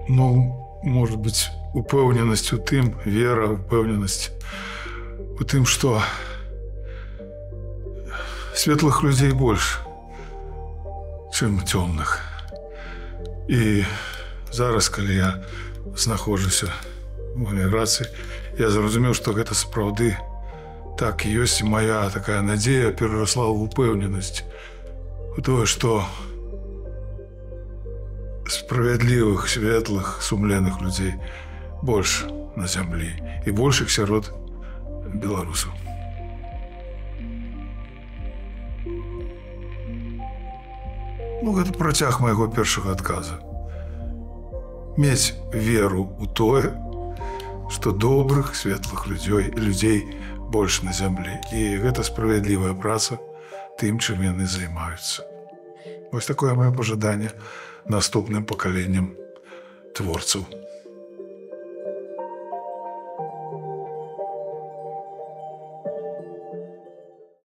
Ну, может быть, упэўненасць у тым, вера, упэўненасць у тым, што светлых людзей больш, чым цёмных. І зараз, калі я знаходжуся в эміграцыі, я зразумеў, што гэта сапраўды так ёсць, і моя такая надзея перарасла ў упэўненасць у тое, што справядлівых, светлых, сумленных людзей больш на зямлі і большых сярод беларусаў. Ну, гэта працяг майго першага адказа. Мець веру ў тое, што добрых, светлых людзей больш на зямлі. І гэта справядлівая праца тым, чым яны займаюцца. Вось такое маё пажаданне наступным пакаленням творцаў.